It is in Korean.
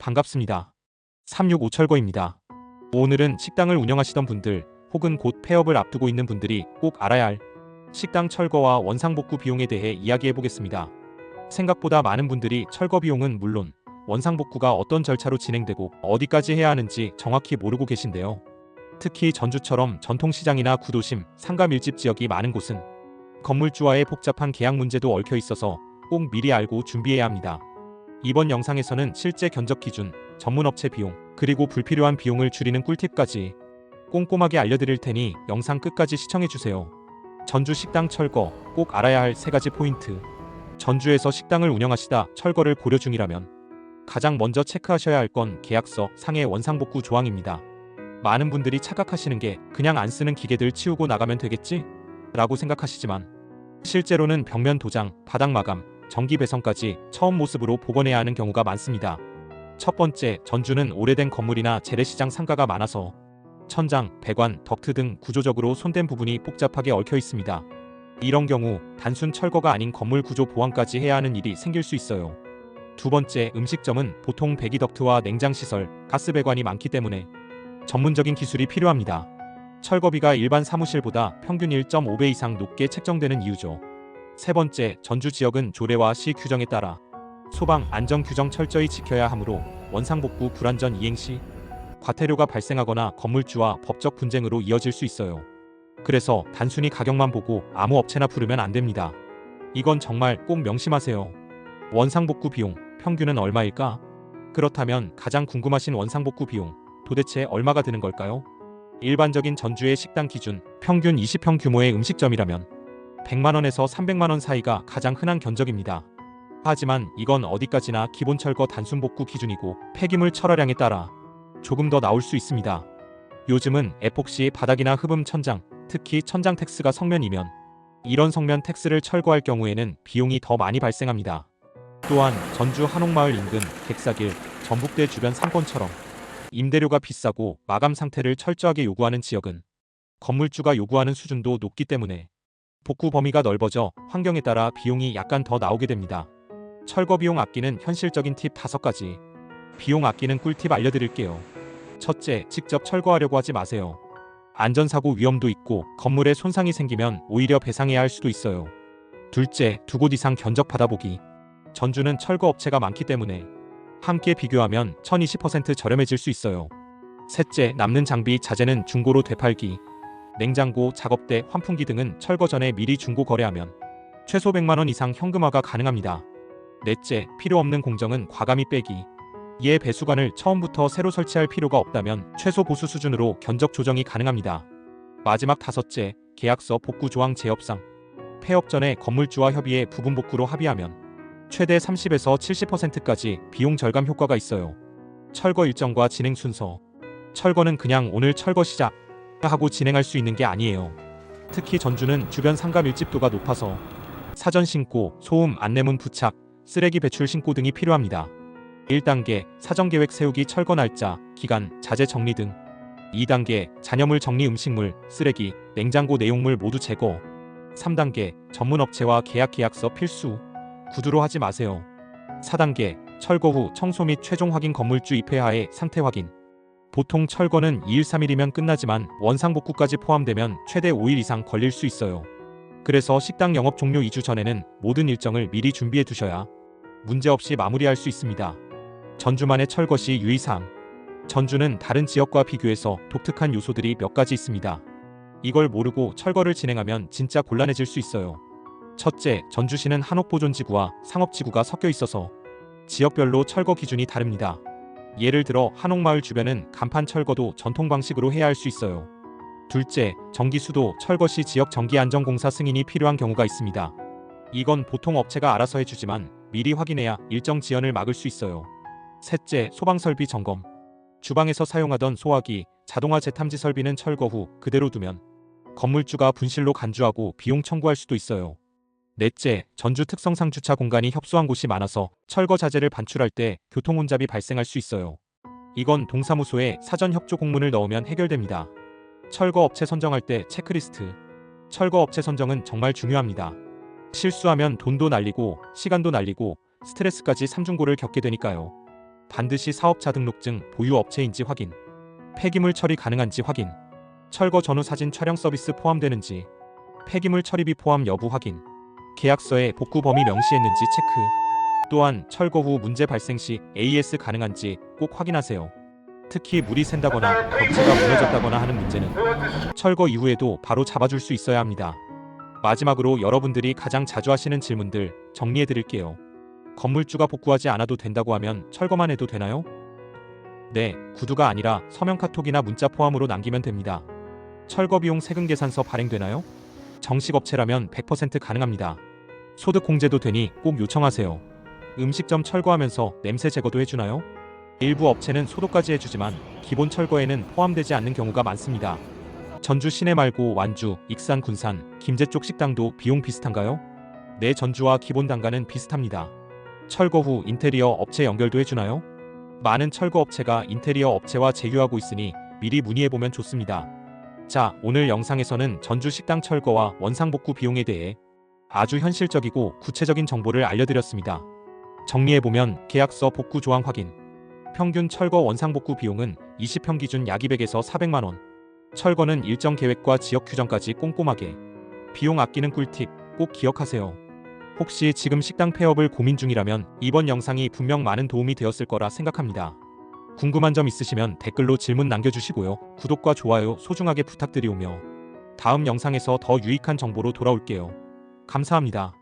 반갑습니다. 365철거입니다. 오늘은 식당을 운영하시던 분들 혹은 곧 폐업을 앞두고 있는 분들이 꼭 알아야 할 식당 철거와 원상복구 비용에 대해 이야기해 보겠습니다. 생각보다 많은 분들이 철거 비용은 물론 원상복구가 어떤 절차로 진행되고 어디까지 해야 하는지 정확히 모르고 계신데요. 특히 전주처럼 전통시장이나 구도심, 상가 밀집 지역이 많은 곳은 건물주와의 복잡한 계약 문제도 얽혀 있어서 꼭 미리 알고 준비해야 합니다. 이번 영상에서는 실제 견적 기준, 전문업체 비용, 그리고 불필요한 비용을 줄이는 꿀팁까지 꼼꼼하게 알려드릴 테니 영상 끝까지 시청해주세요. 전주 식당 철거, 꼭 알아야 할 3가지 포인트. 전주에서 식당을 운영하시다 철거를 고려 중이라면 가장 먼저 체크하셔야 할 건 계약서 상의 원상복구 조항입니다. 많은 분들이 착각하시는 게 그냥 안 쓰는 기계들 치우고 나가면 되겠지? 라고 생각하시지만 실제로는 벽면 도장, 바닥 마감, 전기 배선까지 처음 모습으로 복원해야 하는 경우가 많습니다. 첫 번째, 전주는 오래된 건물이나 재래시장 상가가 많아서 천장, 배관, 덕트 등 구조적으로 손댄 부분이 복잡하게 얽혀 있습니다. 이런 경우 단순 철거가 아닌 건물 구조 보완까지 해야 하는 일이 생길 수 있어요. 두 번째, 음식점은 보통 배기 덕트와 냉장시설, 가스 배관이 많기 때문에 전문적인 기술이 필요합니다. 철거비가 일반 사무실보다 평균 1.5배 이상 높게 책정되는 이유죠. 세 번째, 전주 지역은 조례와 시 규정에 따라 소방, 안전 규정 철저히 지켜야 하므로 원상복구 불완전 이행 시 과태료가 발생하거나 건물주와 법적 분쟁으로 이어질 수 있어요. 그래서 단순히 가격만 보고 아무 업체나 부르면 안 됩니다. 이건 정말 꼭 명심하세요. 원상복구 비용, 평균은 얼마일까? 그렇다면 가장 궁금하신 원상복구 비용, 도대체 얼마가 드는 걸까요? 일반적인 전주의 식당 기준, 평균 20평 규모의 음식점이라면 100만원에서 300만원 사이가 가장 흔한 견적입니다. 하지만 이건 어디까지나 기본 철거 단순 복구 기준이고 폐기물 철화량에 따라 조금 더 나올 수 있습니다. 요즘은 에폭시 바닥이나 흡음 천장, 특히 천장 텍스가 성면이면 이런 성면 텍스를 철거할 경우에는 비용이 더 많이 발생합니다. 또한 전주 한옥마을 인근, 객사길, 전북대 주변 상권처럼 임대료가 비싸고 마감 상태를 철저하게 요구하는 지역은 건물주가 요구하는 수준도 높기 때문에 복구 범위가 넓어져 환경에 따라 비용이 약간 더 나오게 됩니다. 철거 비용 아끼는 현실적인 팁 5가지. 비용 아끼는 꿀팁 알려드릴게요. 첫째, 직접 철거하려고 하지 마세요. 안전사고 위험도 있고 건물에 손상이 생기면 오히려 배상해야 할 수도 있어요. 둘째, 2곳 이상 견적 받아보기. 전주는 철거 업체가 많기 때문에 함께 비교하면 1020% 저렴해질 수 있어요. 셋째, 남는 장비 자재는 중고로 되팔기. 냉장고, 작업대, 환풍기 등은 철거 전에 미리 중고 거래하면 최소 100만원 이상 현금화가 가능합니다. 넷째, 필요 없는 공정은 과감히 빼기. 이에 배수관을 처음부터 새로 설치할 필요가 없다면 최소 보수 수준으로 견적 조정이 가능합니다. 마지막 5째, 계약서 복구 조항 재협상. 폐업 전에 건물주와 협의해 부분 복구로 합의하면 최대 30에서 70%까지 비용 절감 효과가 있어요. 철거 일정과 진행 순서. 철거는 그냥 오늘 철거 시작 하고 진행할 수 있는 게 아니에요. 특히 전주는 주변 상가 밀집도가 높아서 사전 신고, 소음, 안내문 부착, 쓰레기 배출 신고 등이 필요합니다. 1단계, 사전계획 세우기 철거 날짜, 기간, 자재 정리 등. 2단계, 잔여물 정리 음식물, 쓰레기, 냉장고 내용물 모두 제거. 3단계, 전문업체와 계약서 필수. 구두로 하지 마세요. 4단계, 철거 후 청소 및 최종 확인 건물주 입회하에 상태 확인. 보통 철거는 2일 3일이면 끝나지만 원상복구까지 포함되면 최대 5일 이상 걸릴 수 있어요. 그래서 식당 영업 종료 2주 전에는 모든 일정을 미리 준비해 두셔야 문제없이 마무리할 수 있습니다. 전주만의 철거 시 유의사항. 전주는 다른 지역과 비교해서 독특한 요소들이 몇 가지 있습니다. 이걸 모르고 철거를 진행하면 진짜 곤란해질 수 있어요. 첫째, 전주시는 한옥보존지구와 상업지구가 섞여 있어서 지역별로 철거 기준이 다릅니다. 예를 들어 한옥마을 주변은 간판 철거도 전통 방식으로 해야 할 수 있어요. 둘째, 전기수도 철거 시 지역전기안전공사 승인이 필요한 경우가 있습니다. 이건 보통 업체가 알아서 해주지만 미리 확인해야 일정 지연을 막을 수 있어요. 셋째, 소방설비 점검. 주방에서 사용하던 소화기, 자동화 재탐지 설비는 철거 후 그대로 두면 건물주가 분실로 간주하고 비용 청구할 수도 있어요. 넷째, 전주 특성상 주차 공간이 협소한 곳이 많아서 철거 자재를 반출할 때 교통 혼잡이 발생할 수 있어요. 이건 동사무소에 사전 협조 공문을 넣으면 해결됩니다. 철거 업체 선정할 때 체크리스트. 철거 업체 선정은 정말 중요합니다. 실수하면 돈도 날리고 시간도 날리고 스트레스까지 삼중고를 겪게 되니까요. 반드시 사업자 등록증, 보유 업체인지 확인, 폐기물 처리 가능한지 확인, 철거 전후 사진 촬영 서비스 포함되는지, 폐기물 처리비 포함 여부 확인, 계약서에 복구 범위 명시했는지 체크. 또한 철거 후 문제 발생 시 AS 가능한지 꼭 확인하세요. 특히 물이 샌다거나 벽체가 무너졌다거나 하는 문제는 철거 이후에도 바로 잡아줄 수 있어야 합니다. 마지막으로 여러분들이 가장 자주 하시는 질문들 정리해 드릴게요. 건물주가 복구하지 않아도 된다고 하면 철거만 해도 되나요? 네, 구두가 아니라 서면 카톡이나 문자 포함으로 남기면 됩니다. 철거 비용 세금 계산서 발행되나요? 정식 업체라면 100% 가능합니다. 소득 공제도 되니 꼭 요청하세요. 음식점 철거하면서 냄새 제거도 해주나요? 일부 업체는 소독까지 해주지만 기본 철거에는 포함되지 않는 경우가 많습니다. 전주 시내 말고 완주, 익산, 군산, 김제 쪽 식당도 비용 비슷한가요? 네, 전주와 기본 단가는 비슷합니다. 철거 후 인테리어 업체 연결도 해주나요? 많은 철거 업체가 인테리어 업체와 제휴하고 있으니 미리 문의해보면 좋습니다. 자, 오늘 영상에서는 전주 식당 철거와 원상복구 비용에 대해 아주 현실적이고 구체적인 정보를 알려드렸습니다. 정리해보면 계약서 복구 조항 확인, 평균 철거 원상복구 비용은 20평 기준 약 200에서 400만원, 철거는 일정 계획과 지역 규정까지 꼼꼼하게, 비용 아끼는 꿀팁 꼭 기억하세요. 혹시 지금 식당 폐업을 고민 중이라면 이번 영상이 분명 많은 도움이 되었을 거라 생각합니다. 궁금한 점 있으시면 댓글로 질문 남겨주시고요. 구독과 좋아요 소중하게 부탁드리오며 다음 영상에서 더 유익한 정보로 돌아올게요. 감사합니다.